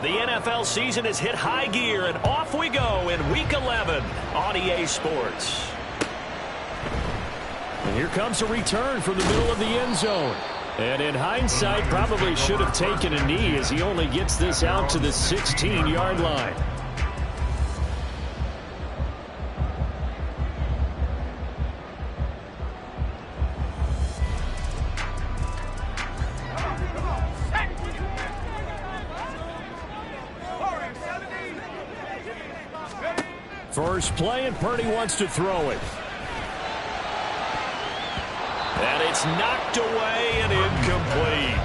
The NFL season has hit high gear, and off we go in Week 11 on EA Sports. And here comes a return from the middle of the end zone. And in hindsight, probably should have taken a knee as he only gets this out to the 16-yard line. First play, and Purdy wants to throw it. And it's knocked away and incomplete.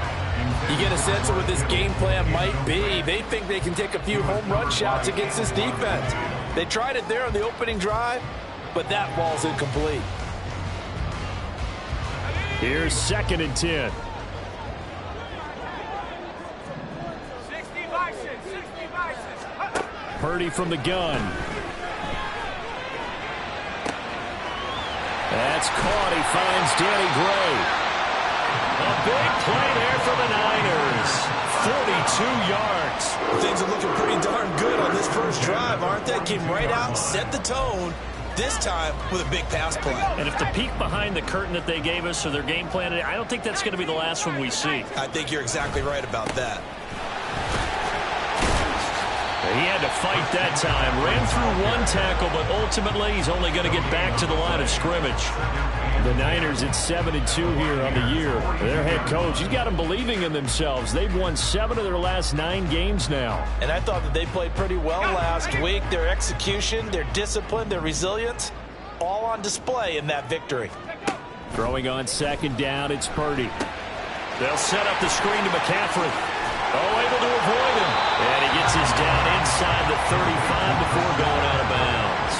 You get a sense of what this game plan might be. They think they can take a few home run shots against this defense. They tried it there on the opening drive, but that ball's incomplete. Here's 2nd and 10. Purdy from the gun. That's caught. He finds Danny Gray. A big play there for the Niners. 42 yards. Things are looking pretty darn good on this first drive, aren't they? Came right out, set the tone, this time with a big pass play. And if the peek behind the curtain that they gave us or their game plan, I don't think that's going to be the last one we see. I think you're exactly right about that. He had to fight that time. Ran through one tackle, but ultimately he's only going to get back to the line of scrimmage. The Niners at 7-2 here on the year. Their head coach, he's got them believing in themselves. They've won 7 of their last 9 games now. And I thought that they played pretty well last week. Their execution, their discipline, their resilience, all on display in that victory. Throwing on 2nd down, it's Purdy. They'll set up the screen to McCaffrey. Oh, able to avoid him. And he gets his down inside the 35 before going out of bounds.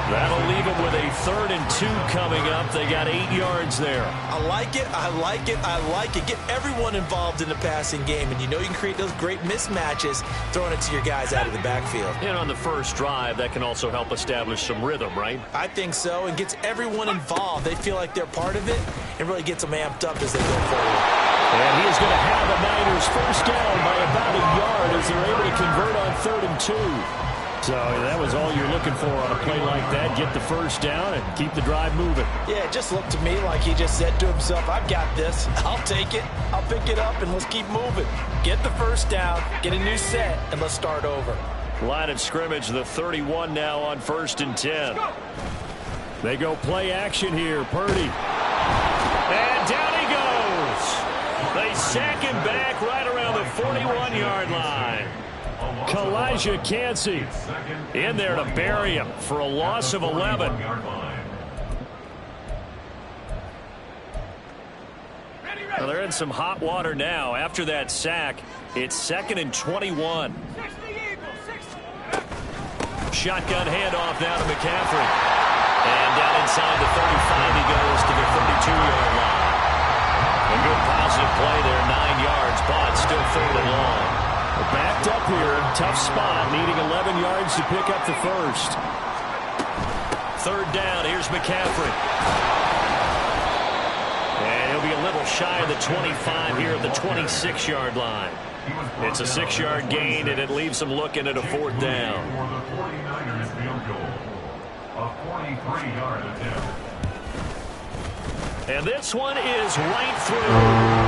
That'll leave him with a 3rd and 2 coming up. They got 8 yards there. I like it. I like it. I like it. Get everyone involved in the passing game. And you know you can create those great mismatches throwing it to your guys out of the backfield. And on the first drive, that can also help establish some rhythm, right? I think so. And gets everyone involved. They feel like they're part of it. And really gets them amped up as they go forward. And he is going to have the Niners first down by about a yard as they're able to convert on 3rd and 2. So that was all you're looking for on a play like that. Get the first down and keep the drive moving. Yeah, it just looked to me like he just said to himself, I've got this. I'll take it. I'll pick it up, and let's keep moving. Get the first down, get a new set, and let's start over. Line of scrimmage, the 31 now on 1st and 10. They go play action here. Purdy. And down he goes. They sack him back right around the 41-yard line. Kalijah Kancey in there to bury him for a loss of 11. Well, they're in some hot water now. After that sack, it's 2nd and 21. Shotgun handoff now to McCaffrey. And down inside the 35 he goes to the 32-yard line. A good positive play there, 9 yards, but still 3rd and long. Backed up here, tough spot, needing 11 yards to pick up the first. 3rd down, here's McCaffrey. And he'll be a little shy of the 25 here at the 26-yard line. It's a 6-yard gain, and it leaves them looking at a 4th down. And this one is right through.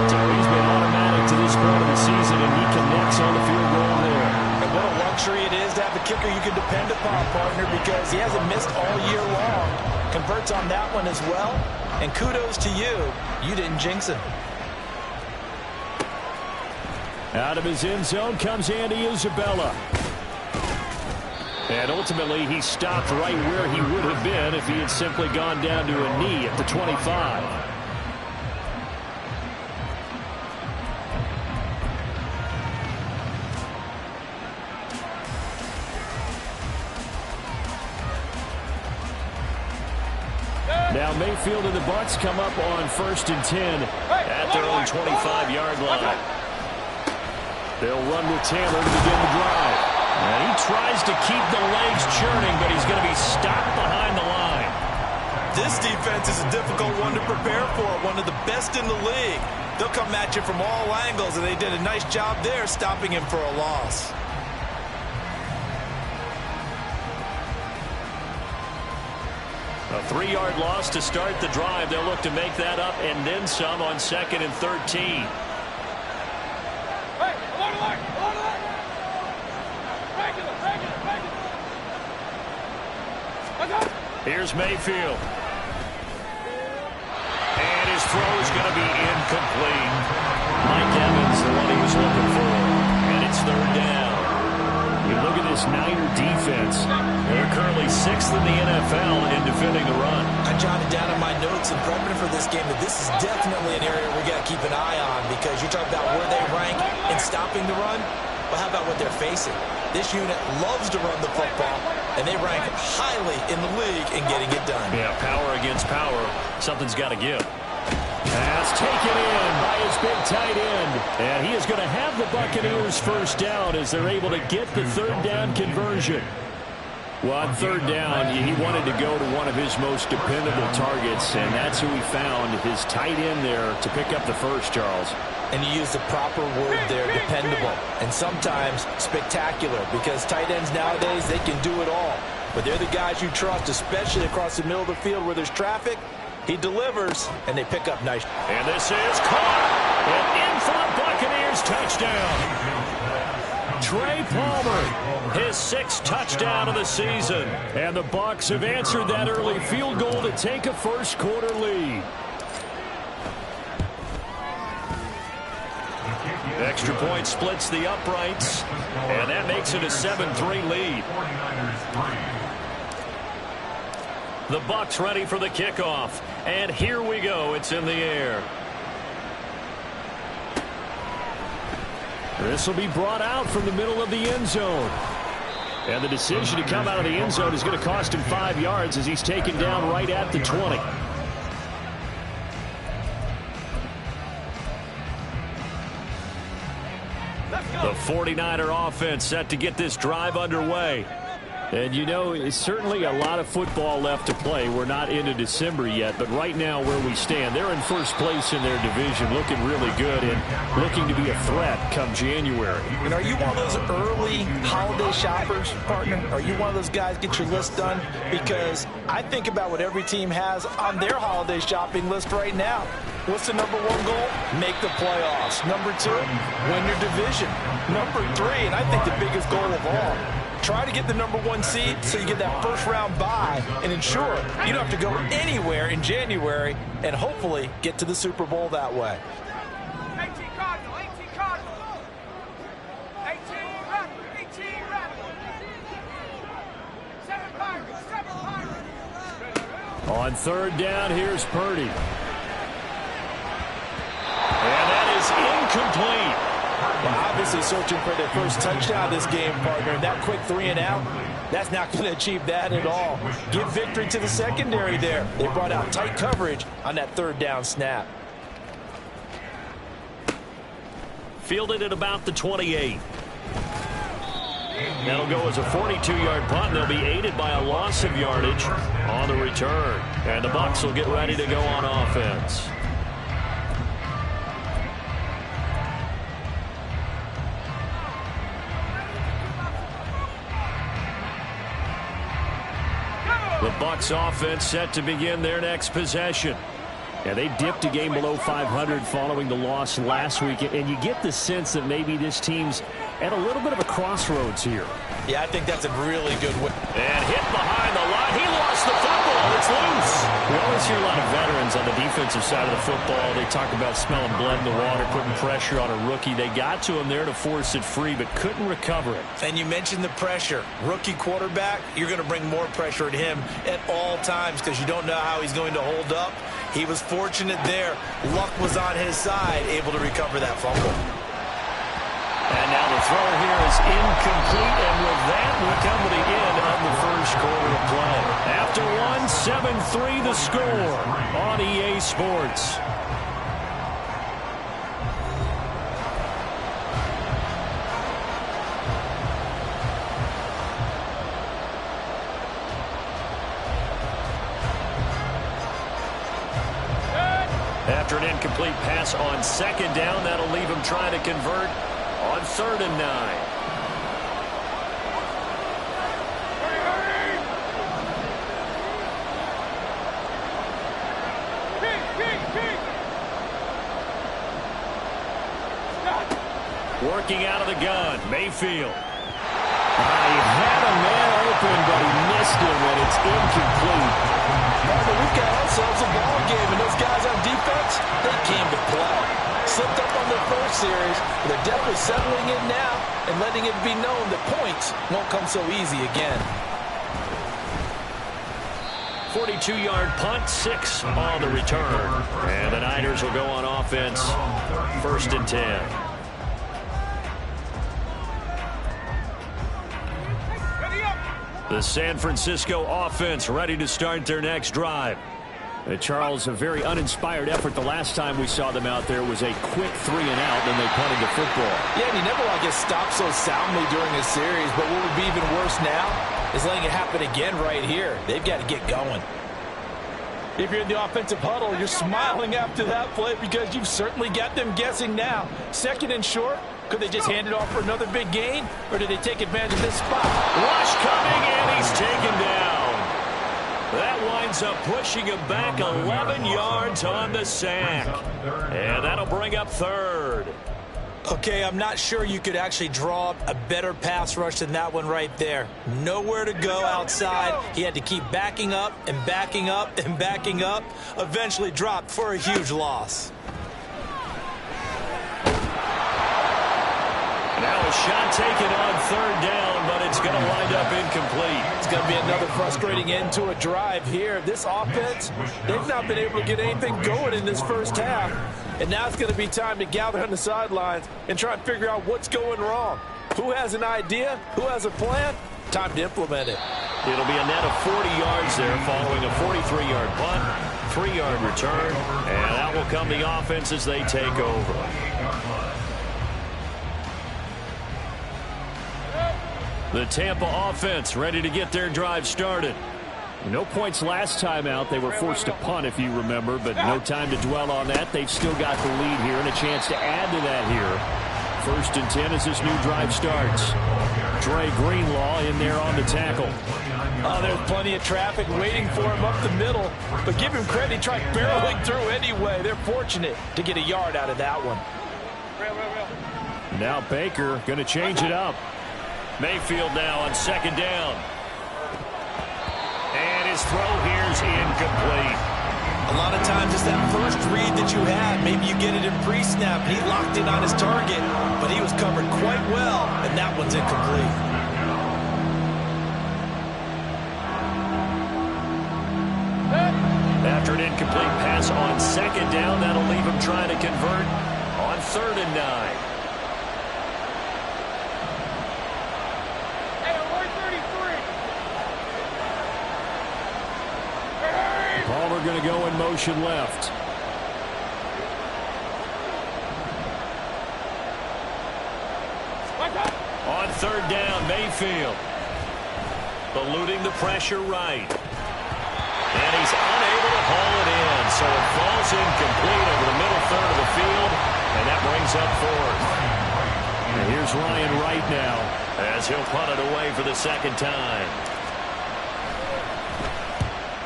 So he's been automatic to this point of the season, and he connects on the field goal there. And what a luxury it is to have a kicker you can depend upon, partner, because he hasn't missed all year long. Converts on that one as well. And kudos to you. You didn't jinx him. Out of his end zone comes Andy Isabella. And ultimately, he stopped right where he would have been if he had simply gone down to a knee at the 25. Now Mayfield and the Bucs come up on 1st and 10 at their own 25-yard line. They'll run with Taylor to begin the drive. And he tries to keep the legs churning, but he's going to be stopped behind the line. This defense is a difficult one to prepare for. One of the best in the league. They'll come at you from all angles, and they did a nice job there stopping him for a loss. A 3-yard loss to start the drive. They'll look to make that up and then some on 2nd and 13. Here's Mayfield. And his throw is going to be incomplete. Mike Evans, the one he was looking for. And it's 3rd down. You look at this Niner defense. They're currently 6th in the NFL in defending the run. I jotted down in my notes in prepping for this game that this is definitely an area we got to keep an eye on, because you talk about where they rank in stopping the run. Well, how about what they're facing? This unit loves to run the football, and they rank highly in the league in getting it done. Yeah, power against power. Something's got to give. Pass taken in by his big tight end. And he is going to have the Buccaneers first down as they're able to get the 3rd down conversion. Well, on 3rd down, he wanted to go to one of his most dependable targets, and that's who he found, his tight end there, to pick up the first, Charles. And you use the proper word there, dependable, and sometimes spectacular, because tight ends nowadays, they can do it all. But they're the guys you trust, especially across the middle of the field where there's traffic. He delivers, and they pick up nice. And this is caught. And in for a Buccaneers touchdown. Trey Palmer, His 6th touchdown of the season. and the Bucs have answered that early field goal to take a first-quarter lead. Extra point splits the uprights, and that makes it a 7-3 lead. The Bucs ready for the kickoff, and here we go. It's in the air. This will be brought out from the middle of the end zone. And the decision to come out of the end zone is going to cost him 5 yards as he's taken down right at the 20. The 49er offense set to get this drive underway. And, you know, it's certainly a lot of football left to play. We're not into December yet, but right now where we stand, they're in first place in their division, looking really good and looking to be a threat come January. And are you one of those early holiday shoppers, partner? Are you one of those guys get your list done? Because I think about what every team has on their holiday shopping list right now. What's the number 1 goal? Make the playoffs. Number 2, win your division. Number 3, and I think the biggest goal of all, try to get the number 1 seed so you get that first-round bye and ensure you don't have to go anywhere in January and hopefully get to the Super Bowl that way. 18 Cardinal, 18 Cardinal. 18 Rebel, 18 Rebel. 7 Pirates, 7 Pirates. On 3rd down, here's Purdy. And that is incomplete. Well, obviously searching for their first touchdown this game, partner. And that quick 3 and out, that's not going to achieve that at all. Give victory to the secondary there. They brought out tight coverage on that 3rd down snap. Fielded at about the 28. That'll go as a 42-yard punt. They'll be aided by a loss of yardage on the return. And the Bucs will get ready to go on offense. The Bucs offense set to begin their next possession. Yeah, they dipped a game below 500 following the loss last week, and you get the sense that maybe this team's at a little bit of a crossroads here. Yeah, I think that's a really good win. And hit behind the line. He lost the football. It's loose. We always hear a lot of veterans on the defensive side of the football. They talk about smelling blood in the water, putting pressure on a rookie. They got to him there to force it free, but couldn't recover it. And you mentioned the pressure. Rookie quarterback, you're going to bring more pressure at him at all times because you don't know how he's going to hold up. He was fortunate there. Luck was on his side, able to recover that fumble. And now the throw here is incomplete, and with that, we come to the end of the first quarter of play. After one, 7-3 the score on EA Sports. After After an incomplete pass on second down, that'll leave him trying to convert on 3rd and 9. Working out of the gun, Mayfield. He had a man open, but he missed him, and it's incomplete. We've got ourselves a ball game, and those guys on defense, they came to play. Slipped up on their first series, but they're definitely settling in now and letting it be known that points won't come so easy again. 42-yard punt, 6 on the return. And the Niners will go on offense, 1st and 10. The San Francisco offense ready to start their next drive. Charles, a very uninspired effort. The last time we saw them out there was a quick 3 and out, then they punted the football. Yeah, and you never want to get stopped so soundly during a series, but what would be even worse now is letting it happen again right here. They've got to get going. If you're in the offensive huddle, you're smiling after that play because you've certainly got them guessing now. 2nd and short. Could they just hand it off for another big gain, or did they take advantage of this spot? Rush coming, and he's taken down. That winds up pushing him back 11 yards on the sack. And that'll bring up 3rd. Okay, I'm not sure you could actually draw up a better pass rush than that one right there. Nowhere to go outside. He had to keep backing up and backing up and backing up. Eventually dropped for a huge loss. Now a shot taken on 3rd down, but it's going to wind up incomplete. It's going to be another frustrating end to a drive here. This offense, they've not been able to get anything going in this first half. And now it's going to be time to gather on the sidelines and try and figure out what's going wrong. Who has an idea? Who has a plan? Time to implement it. It'll be a net of 40 yards there following a 43-yard punt, 3-yard return, and that will come the offense as they take over. The Tampa offense ready to get their drive started. No points last time out. They were forced to punt, if you remember, but no time to dwell on that. They've still got the lead here and a chance to add to that here. 1st and 10 as this new drive starts. Dre Greenlaw in there on the tackle. Oh, there's plenty of traffic waiting for him up the middle, but give him credit. He tried barreling through anyway. They're fortunate to get a yard out of that one. Now Baker going to change it up. Mayfield now on 2nd down. And his throw here's incomplete. A lot of times it's that first read that you had. Maybe you get it in pre-snap, and he locked in on his target, but he was covered quite well, and that one's incomplete. After an incomplete pass on 2nd down, that'll leave him trying to convert on 3rd and 9. Palmer going to go in motion left. On 3rd down, Mayfield. Eluding the pressure right. And he's unable to haul it in, so it falls incomplete over the middle 3rd of the field, and that brings up 4th. And here's Ryan Wright now, as he'll punt it away for the 2nd time.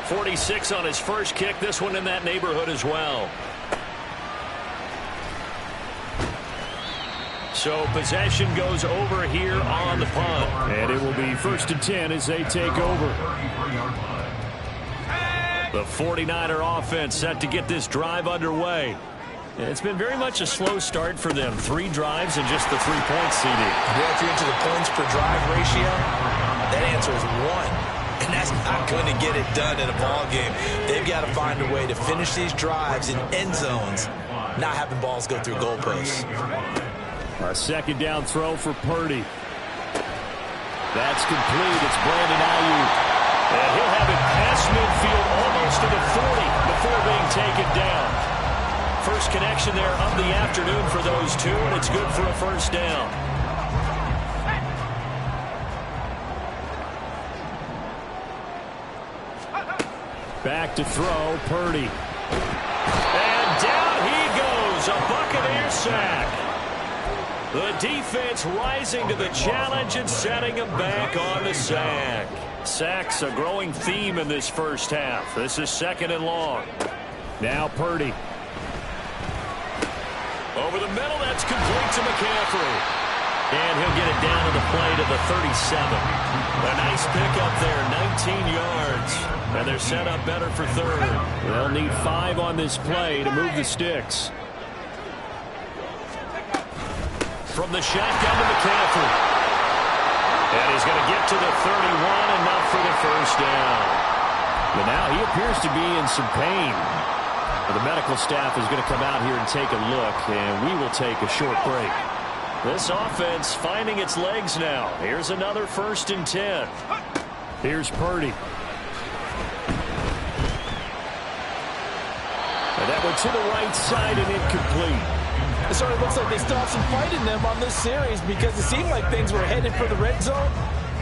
46 on his first kick, this one in that neighborhood as well. So possession goes over here on the punt. And it will be 1st and 10 as they take over. The 49er offense set to get this drive underway. It's been very much a slow start for them. 3 drives and just the 3 points, CD. Yeah, if you're into the points per drive ratio, that answer is 1. And that's not going to get it done in a ball game. They've got to find a way to finish these drives in end zones, not having balls go through goalposts. A 2nd down throw for Purdy. That's complete. It's Brandon Ayuk. And he'll have it past midfield almost to the 40 before being taken down. First connection there of the afternoon for those two, and it's good for a 1st down. Back to throw, Purdy. And down There's a Buccaneer sack. The defense rising to the challenge and setting them back on the sack. Sacks a growing theme in this first half. This is 2nd and long. Now Purdy. Over the middle, that's complete to McCaffrey. And he'll get it down to the play to the 37. A nice pickup there, 19 yards. And they're set up better for 3rd. They'll need 5 on this play to move the sticks. From the shotgun to McCaffrey. And he's going to get to the 31, enough for the first down. But now he appears to be in some pain. The medical staff is going to come out here and take a look, and we will take a short break. This offense finding its legs now. Here's another 1st and 10. Here's Purdy. And that went to the right side and incomplete. It sort of looks like they still have some fight in them on this series because it seemed like things were headed for the red zone.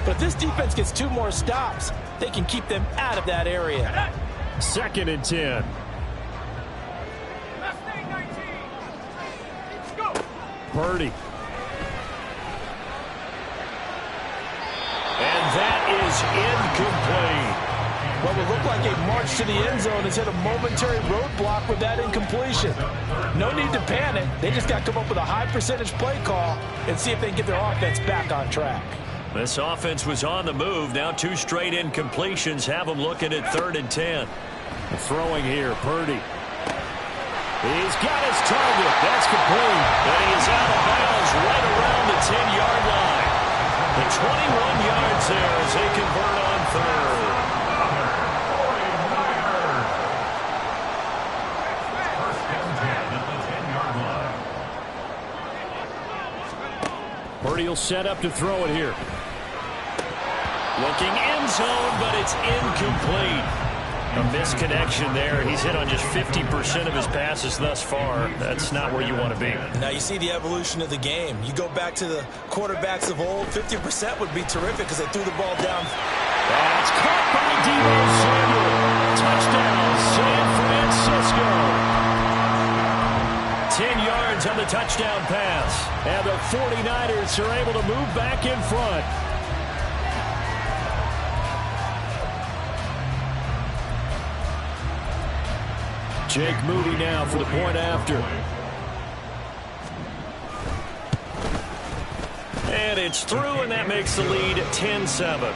But if this defense gets 2 more stops, they can keep them out of that area. 2nd and 10. Purdy. And that is incomplete. What would look like a march to the end zone has hit a momentary roadblock with that incompletion. No need to panic. They just got to come up with a high percentage play call and see if they can get their offense back on track. This offense was on the move. Now 2 straight incompletions have them looking at 3rd and 10. Throwing here, Purdy. He's got his target. That's complete. And he is out of bounds right around the 10-yard line. The 21 yards there as they convert on 3rd. Purdy will set up to throw it here. Looking end zone, but it's incomplete. A misconnection there. He's hit on just 50% of his passes thus far. That's not where you want to be. Now you see the evolution of the game. You go back to the quarterbacks of old, 50% would be terrific because they threw the ball down. That's caught by Deebo Samuel. Touchdown, San Francisco. 10 yards on the touchdown pass. And the 49ers are able to move back in front. Jake Moody now for the point after. And it's through, and that makes the lead 10-7.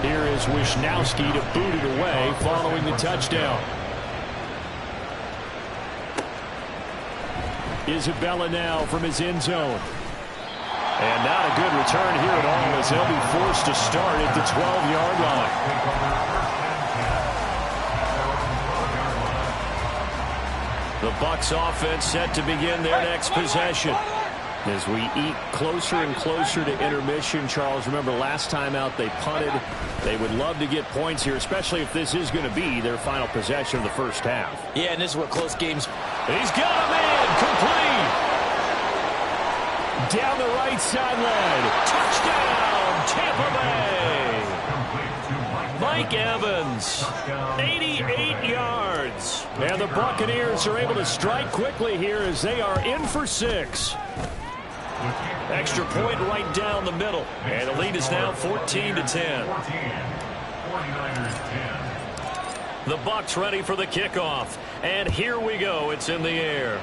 Here is Wisnowski to boot it away following the touchdown. Isabella now from his end zone. And not a good return here at all as they'll be forced to start at the 12-yard line. The Bucs offense set to begin their next possession. As we eat closer and closer to intermission, Charles, remember last time out they punted. They would love to get points here, especially if this is going to be their final possession of the first half. Yeah, and this is where close games. He's got a man complete. Down the right sideline. Touchdown, Tampa Bay. Mike Evans, 88 yards. And the Buccaneers are able to strike quickly here as they are in for 6. Extra point right down the middle. And the lead is now 14-10. The Bucs ready for the kickoff. And here we go. It's in the air.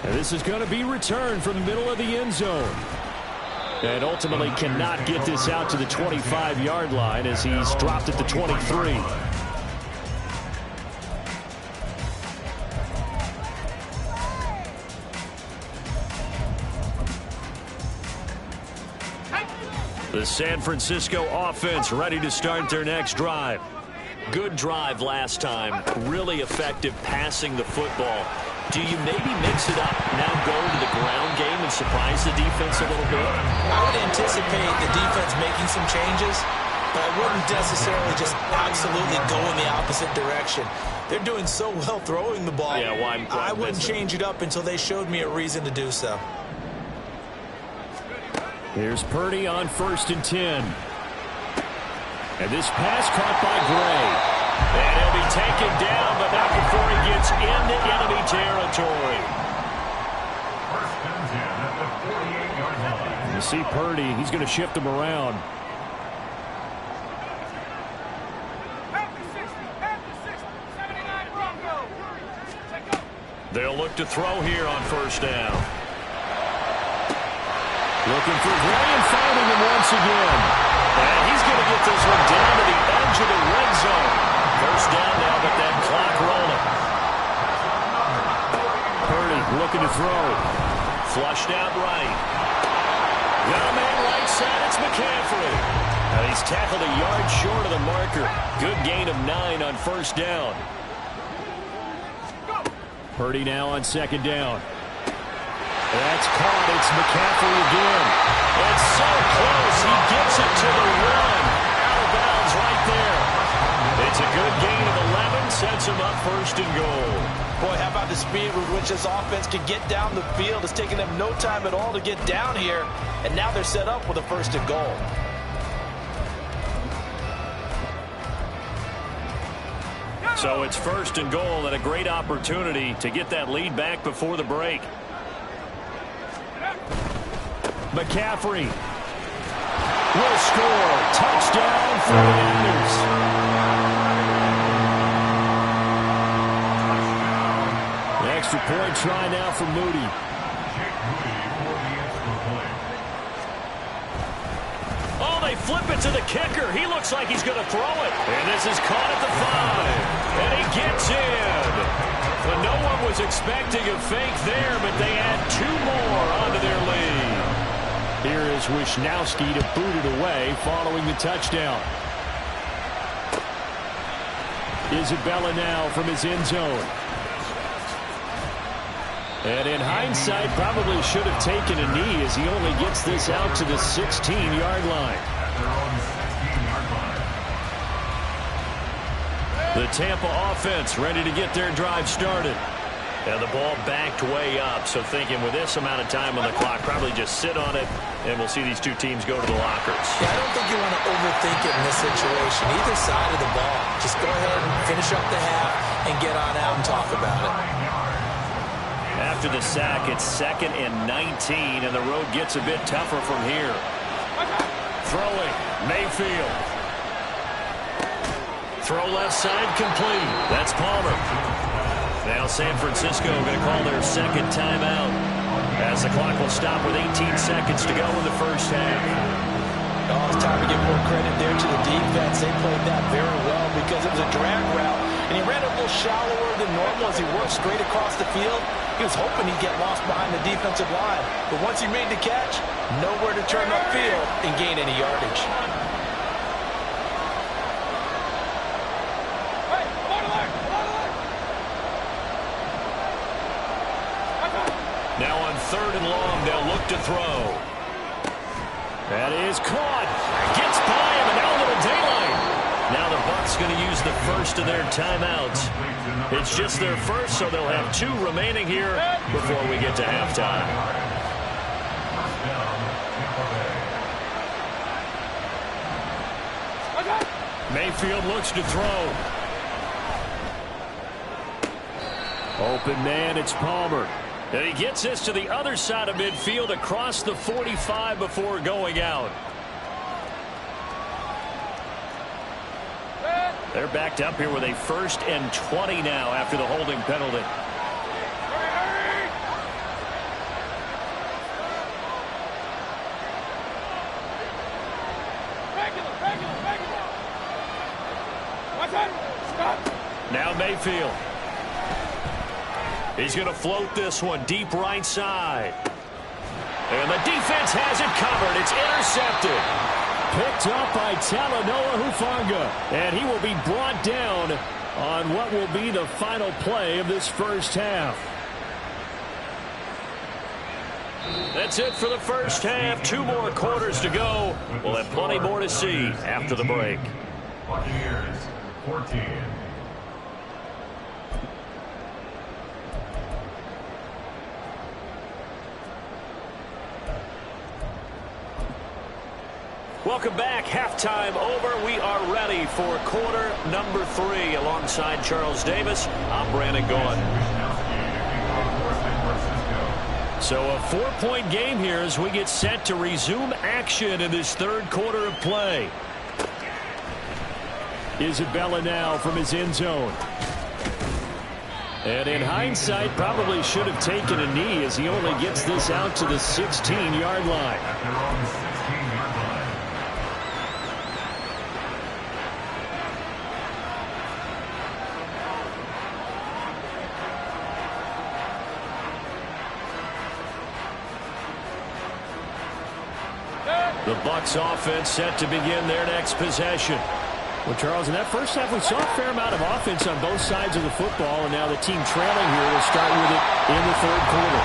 And this is going to be returned from the middle of the end zone. And ultimately cannot get this out to the 25-yard line as he's dropped at the 23. The San Francisco offense ready to start their next drive. Good drive last time. Really effective passing the football. Do you maybe mix it up, now go to the ground game and surprise the defense a little bit? I would anticipate the defense making some changes, but I wouldn't necessarily just absolutely go in the opposite direction. They're doing so well throwing the ball. Yeah, why I wouldn't change it up until they showed me a reason to do so. Here's Purdy on 1st and 10. And this pass caught by Gray. And he'll be taken down, but not before he gets into enemy territory. You see Purdy, he's going to shift him around. They'll look to throw here on first down. Looking for Gray and finding him once again. And he's going to get this one down to the edge of the red zone. First down now, but that clock rolling. Purdy looking to throw. Flushed out right. Got a man right side, it's McCaffrey. And he's tackled a yard short of the marker. Good gain of 9 on first down. Purdy now on second down. That's caught. It's McCaffrey again. It's so close. He gets it to the run. Out of bounds right there. It's a good gain of 11. Sets him up first and goal. Boy, how about the speed with which this offense can get down the field? It's taking them no time at all to get down here. And now they're set up with a first and goal. So it's first and goal and a great opportunity to get that lead back before the break. McCaffrey will score. Touchdown for the Niners. The extra point try now for Moody. Oh, they flip it to the kicker. He looks like he's going to throw it. And this is caught at the 5. And he gets in. Well, no one was expecting a fake there, but they add 2 more onto their lead. Here is Wisnowski to boot it away following the touchdown. Isabella now from his end zone. And in hindsight, probably should have taken a knee as he only gets this out to the 16-yard line. The Tampa offense ready to get their drive started. And the ball backed way up, so thinking with this amount of time on the clock, probably just sit on it, and we'll see these two teams go to the lockers. Yeah, I don't think you want to overthink it in this situation. Either side of the ball. Just go ahead and finish up the half and get on out and talk about it. After the sack, it's 2nd and 19, and the road gets a bit tougher from here. Throwing, Mayfield. Throw left side complete. That's Palmer. Now San Francisco going to call their second timeout as the clock will stop with 18 seconds to go in the first half. Oh, it's time to give more credit there to the defense. They played that very well because it was a drag route, and he ran a little shallower than normal as he worked straight across the field. He was hoping he'd get lost behind the defensive line. But once he made the catch, nowhere to turn upfield and gain any yardage. Now on 3rd and long, they'll look to throw. That is caught. Gets by him, and now a little daylight. Now the Bucs going to use the first of their timeouts. It's just their first, so they'll have 2 remaining here before we get to halftime. Mayfield looks to throw. Open man, it's Palmer. And he gets this to the other side of midfield across the 45 before going out. They're backed up here with a 1st and 20 now after the holding penalty. Now Mayfield. He's going to float this one deep right side. And the defense has it covered. It's intercepted. Picked up by Talanoa Hufanga. And he will be brought down on what will be the final play of this first half. That's it for the first half. 2 more quarters to go. We'll have plenty more to see after the break. Buccaneers 14. Welcome back. Halftime over. We are ready for quarter number 3. Alongside Charles Davis, I'm Brandon Gaughan. So a 4-point game here as we get set to resume action in this third quarter of play. Isabella now from his end zone. And in hindsight, probably should have taken a knee as he only gets this out to the 16-yard line. The Bucs offense set to begin their next possession. Well, Charles, in that first half, we saw a fair amount of offense on both sides of the football, and now the team trailing here will start with it in the third quarter.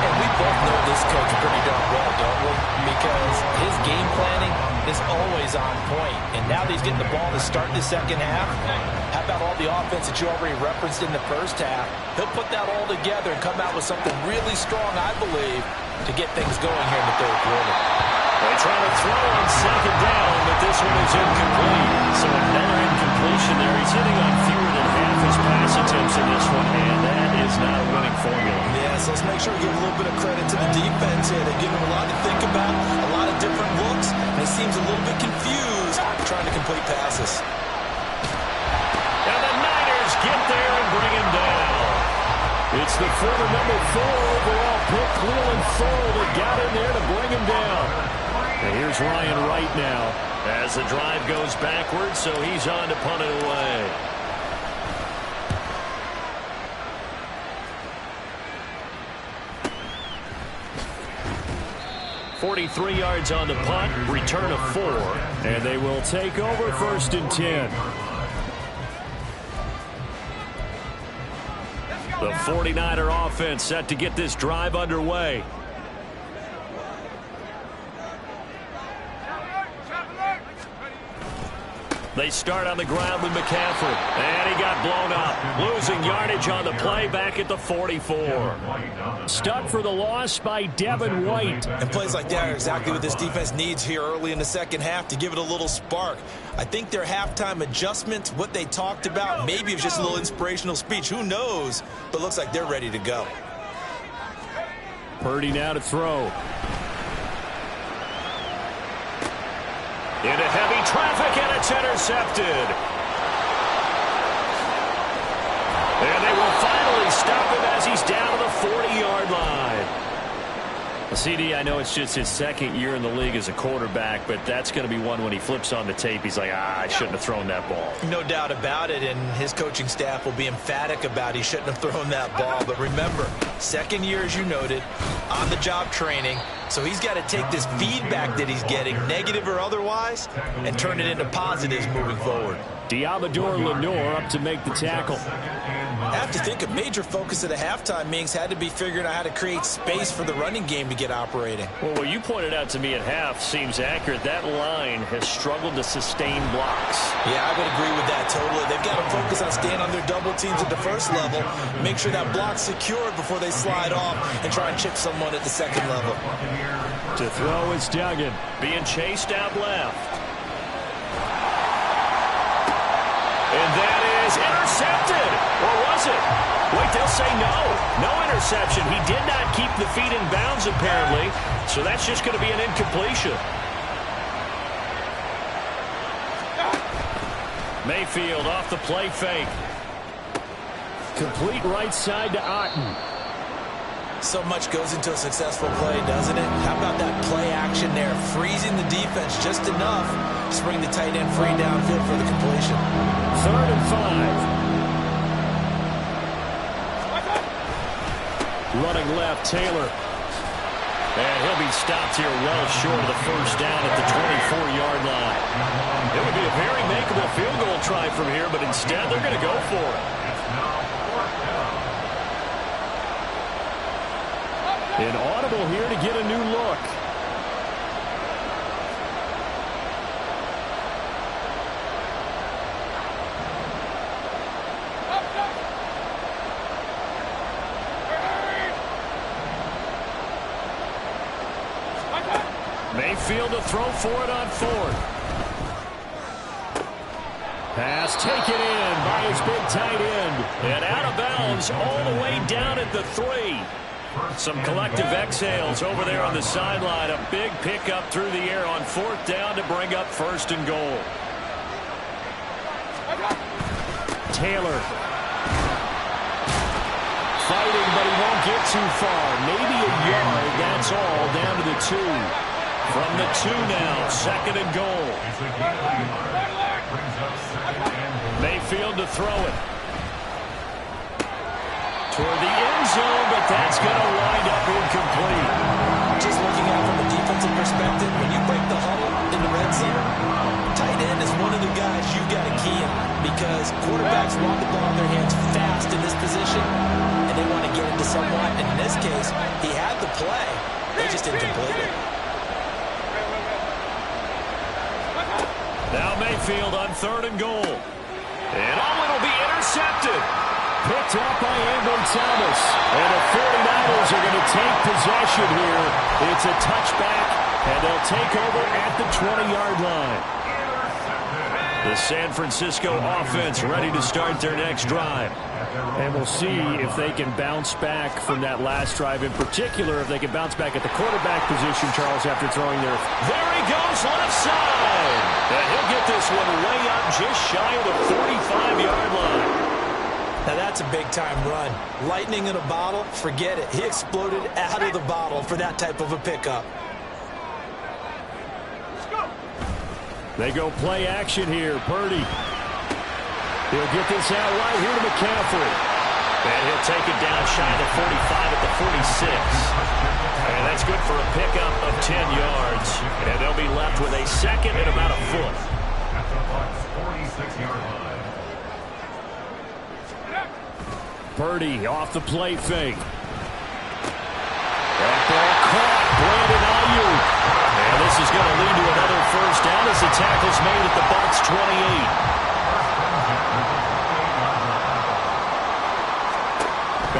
And we both know this coach pretty darn well, don't we? Because his game planning is always on point. And now that he's getting the ball to start the second half, how about all the offense that you already referenced in the first half? He'll put that all together and come out with something really strong, I believe, to get things going here in the third quarter. They try to throw on second down, but this one is incomplete. So another incompletion there. He's hitting on fewer than half his pass attempts in this one, and that is not a winning formula. Yeah, so let's make sure we give a little bit of credit to the defense here. They give him a lot to think about, a lot of different looks, and he seems a little bit confused trying to complete passes. And the Niners get there and bring him down. It's the former number 4 overall pick, Cleveland Thorne, that got in there to bring him down. And here's Ryan Wright now as the drive goes backwards, so he's on to punt it away. .43 yards on the punt, return of 4, and they will take over 1st and 10. The 49er offense set to get this drive underway. They start on the ground with McCaffrey, and he got blown up. Losing yardage on the play back at the 44. Stuck for the loss by Devin White. And plays like that are exactly what this defense needs here early in the second half to give it a little spark. I think their halftime adjustments, what they talked about, maybe it was just a little inspirational speech. Who knows? But looks like they're ready to go. Purdy now to throw. Into heavy traffic, and it's intercepted. And they will finally stop him as he's down to the 40-yard line. CD, I know it's just his second year in the league as a quarterback, but that's going to be one when he flips on the tape. He's like, I shouldn't have thrown that ball. No doubt about it, and his coaching staff will be emphatic about he shouldn't have thrown that ball. But remember, second year, as you noted, on-the-job training, so he's got to take this feedback that he's getting, negative or otherwise, and turn it into positives moving forward. Diamador Lenore up to make the tackle. I have to think a major focus of the halftime meetings had to be figuring out how to create space for the running game to get operating. Well, what you pointed out to me at half seems accurate. That line has struggled to sustain blocks. Yeah, I would agree with that totally. They've got to focus on staying on their double teams at the first level, make sure that block's secured before they slide off and try and chip someone at the second level. To throw is Duggan. Being chased out left. And that is intercepted. Or was it? Wait, they'll say no. No interception. He did not keep the feet in bounds, apparently. So that's just going to be an incompletion. Mayfield off the play fake. Complete right side to Otten. So much goes into a successful play, doesn't it? How about that play action there? Freezing the defense just enough to bring the tight end free downfield for the completion. 3rd and 5. Running left, Taylor. And he'll be stopped here well short of the first down at the 24-yard line. It would be a very makeable field goal try from here, but instead they're going to go for it. Inaudible here to get a new look. Mayfield to throw for it on fourth. Pass taken in by his big tight end. And out of bounds all the way down at the 3. Some collective exhales over there on the sideline. A big pickup through the air on fourth down to bring up first and goal. Taylor. Fighting, but he won't get too far. Maybe a yard, that's all, down to the 2. From the 2 now, second and goal. Mayfield to throw it. Toward the end zone, but that's going to wind up incomplete. Just looking at it from a defensive perspective, when you break the huddle in the red zone, tight end is one of the guys you've got to key on because quarterbacks want the ball in their hands fast in this position, and they want to get into someone. And in this case, he had the play. They just didn't complete it. Now Mayfield on third and goal. And it'll be intercepted. Picked up by Amber Thomas. And the 49ers are going to take possession here. It's a touchback, and they'll take over at the 20-yard line. The San Francisco offense ready to start their next drive. And we'll see if they can bounce back from that last drive. In particular, if they can bounce back at the quarterback position, Charles, after throwing there. There he goes, left side. And he'll get this one way up just shy of the 45-yard line. Now that's a big-time run. Lightning in a bottle, forget it. He exploded out of the bottle for that type of a pickup. They go play action here. Purdy. He'll get this out right here to McCaffrey. And he'll take it down shy of the 45 at the 46. And that's good for a pickup of 10 yards. And they'll be left with a second and about a foot. At the Bucs' 46-yard line. Purdy off the play fake. That ball caught. Brandon Ayuk. And this is going to lead to another first down as the tackle's made at the Bucs' 28.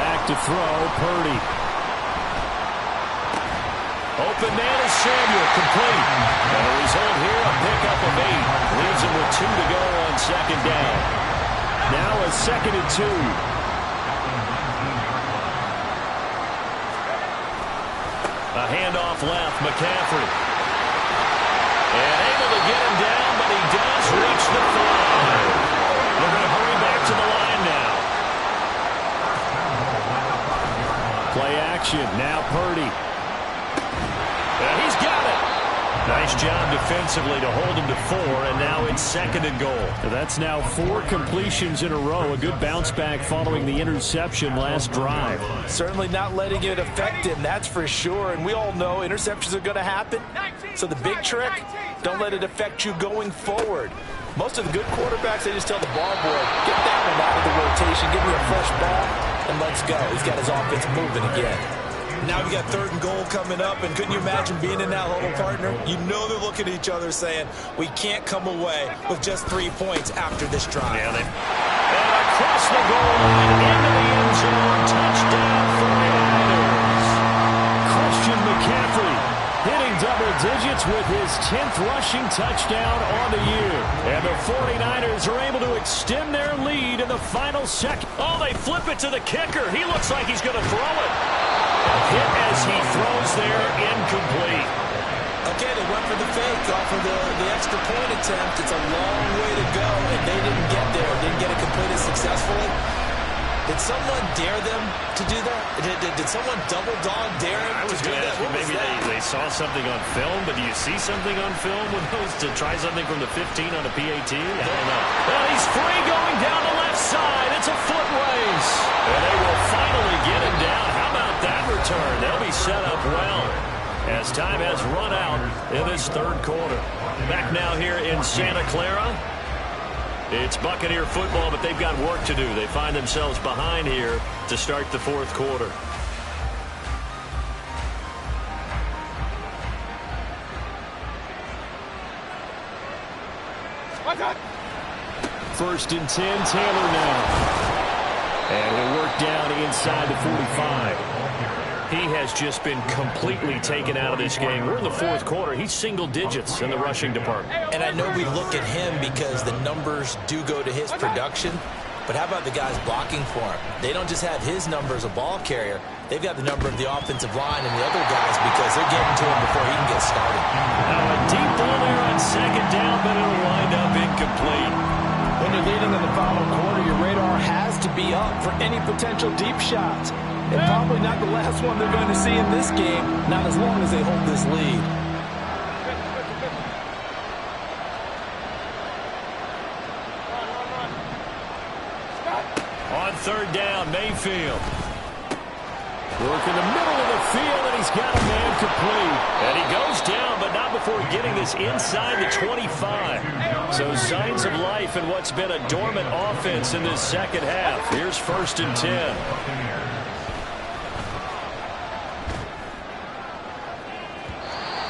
Back to throw, Purdy. Open man is Samuel, complete. And a result here, a pickup of 8. Leaves him with 2 to go on second down. Now a second and 2. A handoff left, McCaffrey. And able to get him down, but he does reach the 5. They're going to hurry back to the line now. Play action. Now Purdy. And he's got it. Nice job defensively to hold him to 4, and now it's second and goal. That's now 4 completions in a row. A good bounce back following the interception last drive. Certainly not letting it affect him, that's for sure. And we all know interceptions are going to happen. So the big trick, don't let it affect you going forward. Most of the good quarterbacks, they just tell the ball boy, get that one out of the rotation, give me a fresh ball, and let's go. He's got his offense moving again. Now we got third and goal coming up, and couldn't you imagine being in that huddle, partner? You know they're looking at each other saying, we can't come away with just 3 points after this drive. Yeah, and across the goal line, into the end zone, touchdown 49ers. Christian McCaffrey hitting double digits with his 10th rushing touchdown on the year. And the 49ers are able to extend their lead in the final second. Oh, they flip it to the kicker. He looks like he's going to throw it. Hit as he throws there, incomplete. Okay, they went for the fake off of the extra point attempt. It's a long way to go, and they didn't get there. Didn't get it completed successfully. Did someone dare them to do that? Did someone double dog dare him I was to do going to that? ask you, maybe they saw something on film, but do you see something on film with those to try something from the 15 on a PAT? I don't know. Well, he's free going down the left side. It's a foot race. And they will finally get him down. How about that return? They'll be set up well as time has run out in this third quarter. Back now here in Santa Clara. It's Buccaneer football, but they've got work to do. They find themselves behind here to start the fourth quarter. First and 10, Taylor now. And he'll work down inside the 45. He has just been completely taken out of this game. We're in the fourth quarter. He's single digits in the rushing department. And I know we look at him because the numbers do go to his production. But how about the guys blocking for him? They don't just have his number as a ball carrier. They've got the number of the offensive line and the other guys because they're getting to him before he can get started. Now a deep ball there on second down, but it'll wind up incomplete. When you're leading in the final quarter, your radar has to be up for any potential deep shots. And probably not the last one they're going to see in this game, not as long as they hold this lead. On third down, Mayfield. Work in the middle of the field, and he's got a man complete. And he goes down, but not before getting this inside the 25. So signs of life in what's been a dormant offense in this second half. Here's 1st and 10.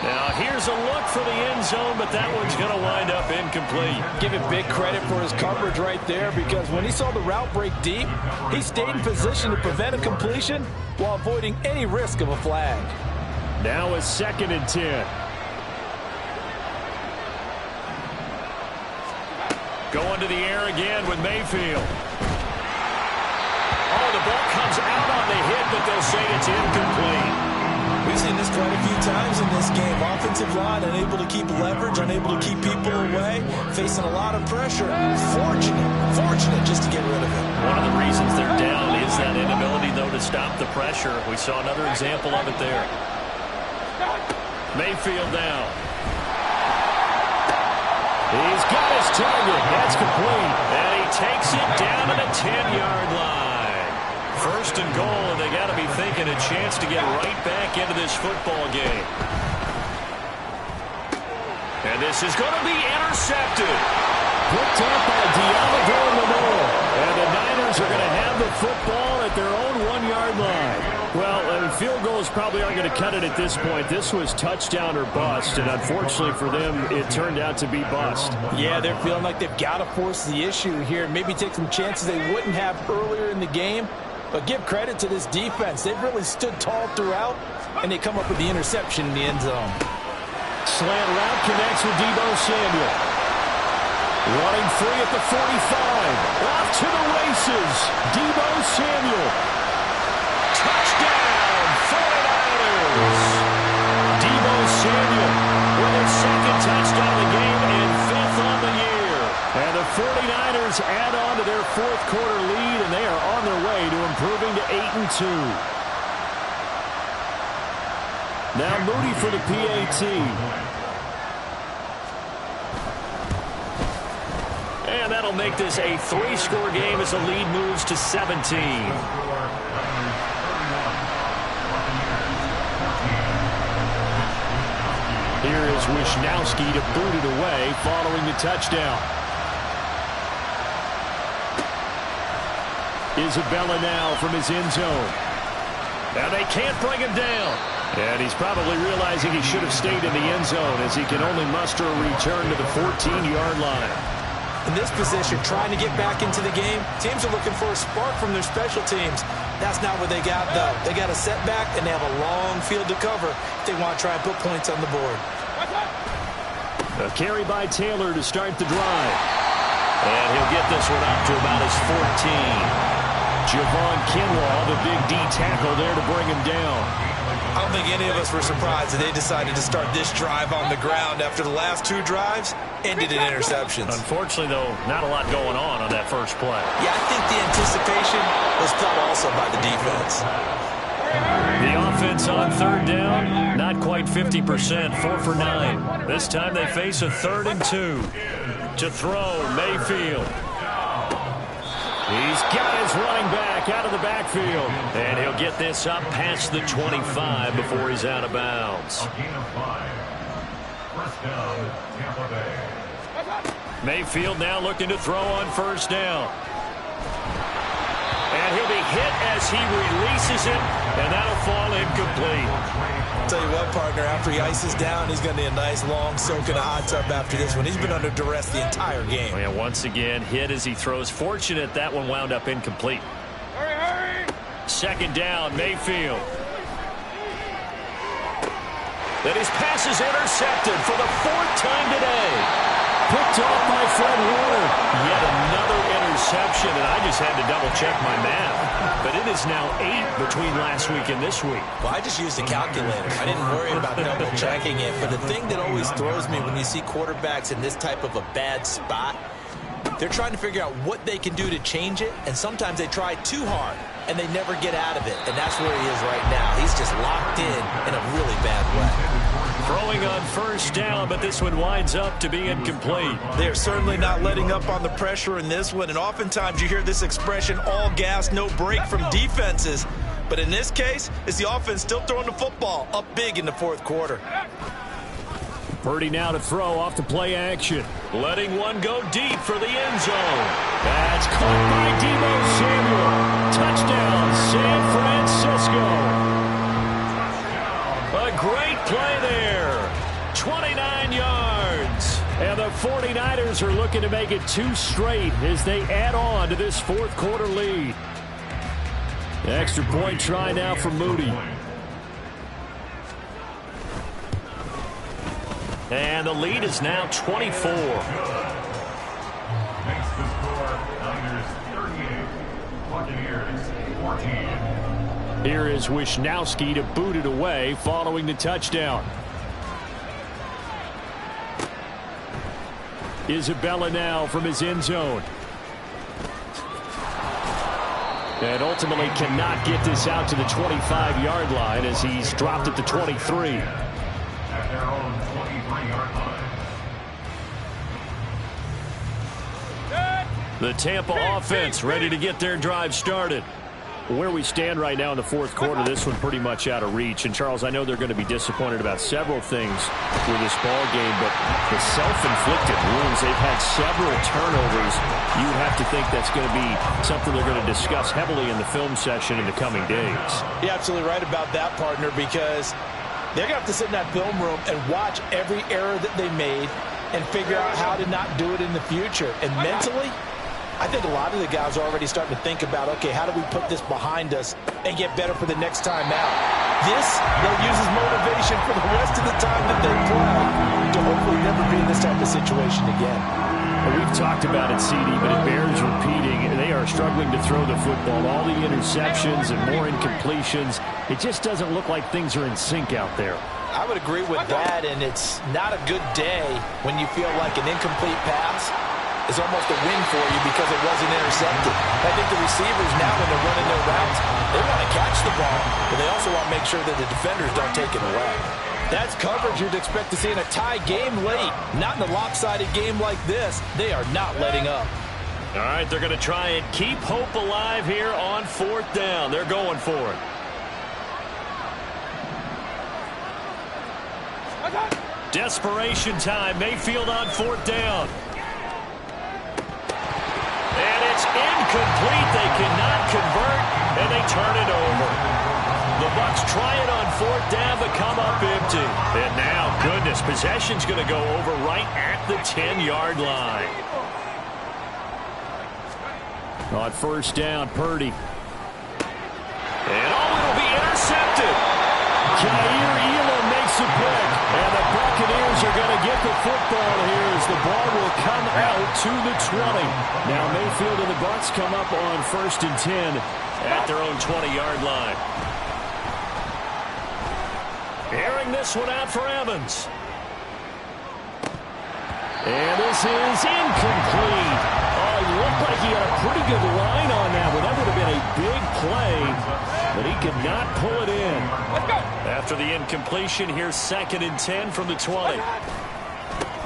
Now here's a look for the end zone, but that one's going to wind up incomplete. Give him big credit for his coverage right there because when he saw the route break deep, he stayed in position to prevent a completion while avoiding any risk of a flag. Now a 2nd and 10. Going to the air again with Mayfield. Oh, the ball comes out on the hit, but they'll say it's incomplete. We've seen this quite a few times in this game. Offensive line unable to keep leverage, unable to keep people away, facing a lot of pressure. Fortunate just to get rid of it. One of the reasons they're down is that inability, though, to stop the pressure. We saw another example of it there. Mayfield down. He's got his target. That's complete. And he takes it down to the 10-yard line. 1st and goal, and they got to be thinking a chance to get right back into this football game. And this is going to be intercepted. Picked up by Diablo Lenore. And the Niners are going to have the football at their own 1-yard line. Well, field goals probably aren't going to cut it at this point. This was touchdown or bust, and unfortunately for them, it turned out to be bust. Yeah, they're feeling like they've got to force the issue here. Maybe take some chances they wouldn't have earlier in the game. But give credit to this defense. They've really stood tall throughout, and they come up with the interception in the end zone. Slant route connects with Deebo Samuel. Running free at the 45. Off to the races. Deebo Samuel. Touchdown, 49ers. Deebo Samuel with his 2nd touchdown of the game and 5th on the year. And the 49ers add on to their 4th quarter lead, and they are on their way to improving to 8-2. Now Moody for the PAT. And that'll make this a 3-score game as the lead moves to 17. Here is Wisnowski to boot it away following the touchdown. Isabella now from his end zone. And they can't bring him down. And he's probably realizing he should have stayed in the end zone as he can only muster a return to the 14-yard line. In this position, trying to get back into the game, teams are looking for a spark from their special teams. That's not what they got, though. They got a setback, and they have a long field to cover if they want to try and put points on the board. A carry by Taylor to start the drive. And he'll get this one up to about his 14. Javon Kinlaw, the big D tackle there to bring him down. I don't think any of us were surprised that they decided to start this drive on the ground after the last 2 drives ended in interceptions. Unfortunately, though, not a lot going on that first play. Yeah, I think the anticipation was felt also by the defense. The offense on 3rd down, not quite 50%, 4 for 9. This time they face a 3rd and 2. To throw, Mayfield. He's got his running back out of the backfield. And he'll get this up past the 25 before he's out of bounds. Mayfield now looking to throw on 1st down. And he'll be hit as he releases it, and that'll fall incomplete. Tell you what, partner, after he ices down, he's going to need a nice long soak in a hot tub after this one. He's been under duress the entire game. Oh, yeah, once again, hit as he throws. Fortunate that one wound up incomplete. Hurry! 2nd down, Mayfield. And his pass is intercepted for the 4th time today. Picked off by Fred Warner. Yet another interception, and I just had to double-check my math. But it is now 8 between last week and this week. Well, I just used a calculator. I didn't worry about double-checking it. But the thing that always throws me when you see quarterbacks in this type of a bad spot, they're trying to figure out what they can do to change it, and sometimes they try too hard, and they never get out of it. And that's where he is right now. He's just locked in a really bad way. Throwing on 1st down, but this one winds up to be incomplete. They're certainly not letting up on the pressure in this one, and oftentimes you hear this expression, all gas, no break from defenses. But in this case, it's the offense still throwing the football up big in the 4th quarter. Purdy now to throw off the play action. Letting one go deep for the end zone. That's caught by Deebo Samuel. Touchdown, San Francisco. A great play there. 29 yards. And the 49ers are looking to make it 2 straight as they add on to this 4th quarter lead. Extra point try now for Moody. And the lead is now 24. Makes the score Niners 38, Buccaneers 14. Here is Wisnowski to boot it away following the touchdown. Isabella now from his end zone. And ultimately cannot get this out to the 25-yard line as he's dropped at the 23. At their own 23-yard line. The Tampa offense ready to get their drive started. Where we stand right now in the 4th quarter, this one pretty much out of reach. And, Charles, I know they're going to be disappointed about several things with this ball game, but the self-inflicted wounds, they've had several turnovers. You have to think that's going to be something they're going to discuss heavily in the film session in the coming days. You're absolutely right about that, partner, because they're going to have to sit in that film room and watch every error that they made and figure out how to not do it in the future. And mentally, I think a lot of the guys are already starting to think about, okay, how do we put this behind us and get better for the next time out? This, they'll use as motivation for the rest of the time that they play to hopefully never be in this type of situation again. Well, we've talked about it, CD, but it bears repeating. They are struggling to throw the football. All the interceptions and more incompletions. It just doesn't look like things are in sync out there. I would agree with that, and it's not a good day when you feel like an incomplete pass is almost a win for you because it wasn't intercepted. I think the receivers now, when they're running their routes, they want to catch the ball, but they also want to make sure that the defenders don't take it away. That's coverage you'd expect to see in a tie game late. Not in a lopsided game like this. They are not letting up. All right, they're going to try and keep hope alive here on 4th down. They're going for it. Desperation time. Mayfield on 4th down. And it's incomplete. They cannot convert, and they turn it over. The Bucs try it on 4th down, but come up empty. And now, goodness, possession's going to go over right at the 10-yard line. On 1st down, Purdy. And it'll be intercepted. Jair Elam makes a pick. And the Buccaneers are going to get the football here as the ball will come out to the 20. Now Mayfield and the Bucs come up on 1st and 10 at their own 20-yard line. Airing this one out for Evans. And this is incomplete. Oh, he looked like he had a pretty good line on that one. That would have been a big play, but he could not pull it in. After the incompletion, here's 2nd and 10 from the 20.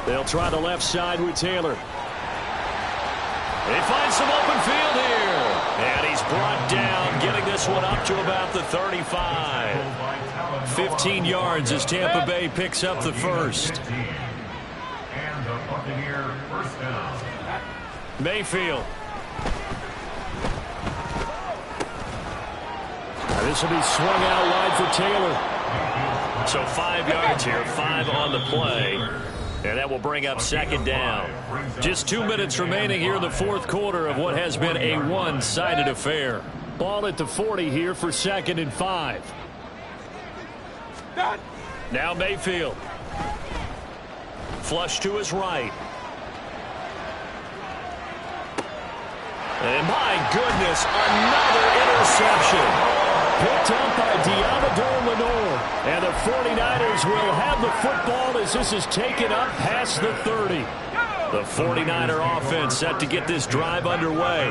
They'll try the left side with Taylor. They find some open field here. And he's brought down, getting this one up to about the 35. 15 yards as Tampa Bay picks up the first. And the Buccaneer 1st down. Mayfield. This will be swung out wide for Taylor. So 5 yards here, 5 on the play. And that will bring up 2nd down. Just 2 minutes remaining here in the 4th quarter of what has been a one-sided affair. Ball at the 40 here for 2nd and 5. Now Mayfield. Flush to his right. And my goodness, another interception. Picked up by Diamador Lenore. And the 49ers will have the football as this is taken up past the 30. The 49er offense set to get this drive underway.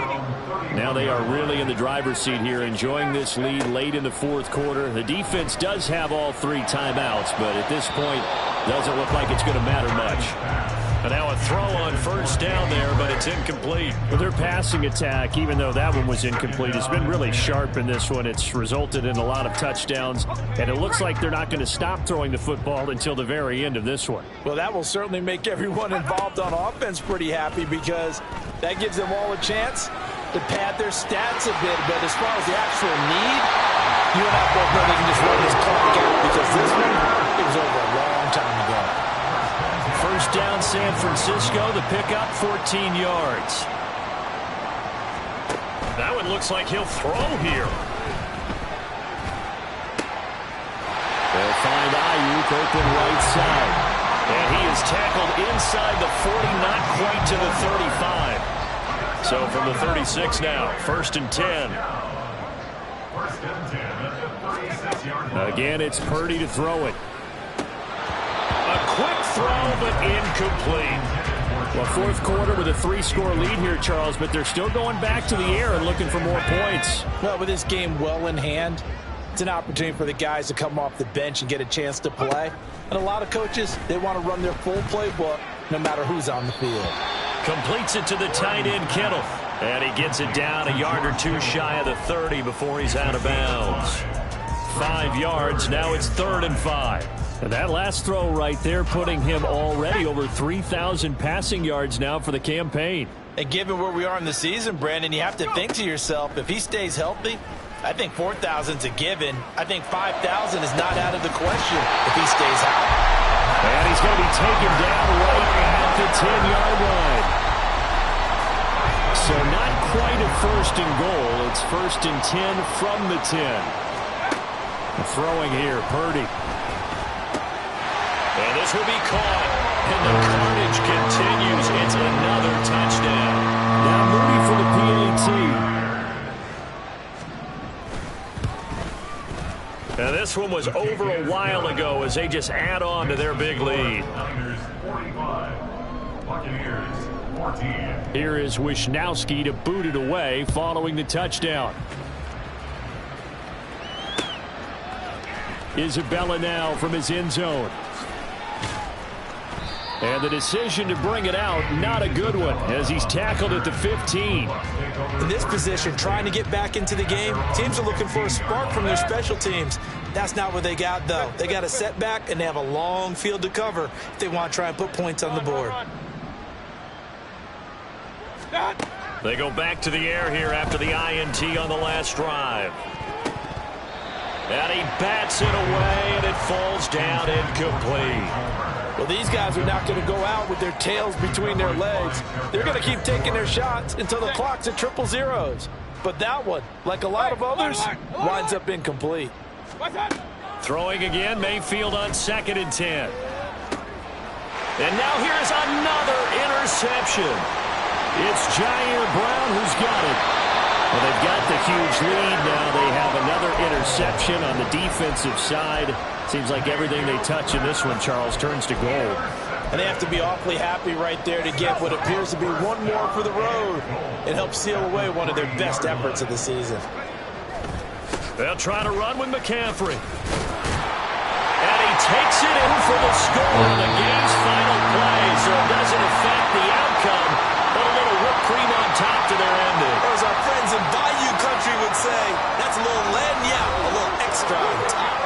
Now they are really in the driver's seat here, enjoying this lead late in the fourth quarter. The defense does have all 3 timeouts, but at this point, doesn't look like it's going to matter much. And now a throw on first down there, but it's incomplete. Well, their passing attack, even though that one was incomplete, has been really sharp in this one. It's resulted in a lot of touchdowns, and it looks like they're not going to stop throwing the football until the very end of this one. Well, that will certainly make everyone involved on offense pretty happy because that gives them all a chance to pad their stats a bit. But as far as the actual need, you and I both know they can just run this clock out because this one, it was over a long time ago. First down, San Francisco. The pickup, 14 yards. That one looks like he'll throw here. They'll find Ayuk open right side. And he is tackled inside the 40, not quite to the 35. So from the 36 now, first and 10. First and 10 at the 36-yard line. Again, it's Purdy to throw it. A quick throw, but incomplete. Well, fourth quarter with a 3-score lead here, Charles, but they're still going back to the air and looking for more points. Well, with this game well in hand, it's an opportunity for the guys to come off the bench and get a chance to play. And a lot of coaches, they want to run their full playbook no matter who's on the field. Completes it to the tight end, Kittle. And he gets it down a yard or 2 shy of the 30 before he's out of bounds. 5 yards, now it's 3rd and 5. And that last throw right there putting him already over 3,000 passing yards now for the campaign. And given where we are in the season, Brandon, you have to think to yourself, if he stays healthy, I think 4,000's a given. I think 5,000 is not out of the question if he stays out. And he's going to be taken down right at the 10-yard line. So not quite a first and goal. It's first and 10 from the 10. Throwing here, Purdy. And this will be caught. And the carnage continues. It's another touchdown. Now Moody for the PAT. Now this one was over a while ago as they just add on to their big lead. Niners 45, Buccaneers 14. Here is Wisnowski to boot it away following the touchdown. Isabella now from his end zone. And the decision to bring it out, not a good one, as he's tackled at the 15. In this position, trying to get back into the game, teams are looking for a spark from their special teams. That's not what they got, though. They got a setback, and they have a long field to cover if they want to try and put points on the board. They go back to the air here after the INT on the last drive. And he bats it away, and it falls down incomplete. Well, these guys are not going to go out with their tails between their legs. They're going to keep taking their shots until the clock's at 000. But that one, like a lot of others, winds up incomplete. Throwing again, Mayfield on 2nd and 10. And now here's another interception. It's Jair Brown who's got it. Well, they've got the huge lead now. They have another interception on the defensive side. Seems like everything they touch in this one, Charles, turns to gold. And they have to be awfully happy right there to get what appears to be one more for the road. It helps seal away one of their best efforts of the season. They'll try to run with McCaffrey. And he takes it in for the score on the game's final play, so it doesn't affect the outcome, but a little whipped cream on top to their ending. Or as our friends in Bayou Country would say, that's a little lagniappe, a little extra on top.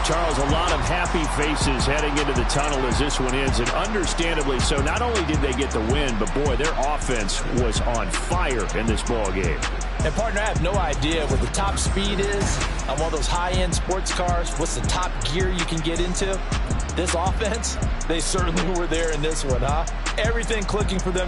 Charles, a lot of happy faces heading into the tunnel as this one ends, and understandably so. Not only did they get the win, but boy, their offense was on fire in this ball game. And partner, I have no idea what the top speed is on one of those high-end sports cars. What's the top gear you can get into? This offense, they certainly were there in this one, huh? Everything clicking for them.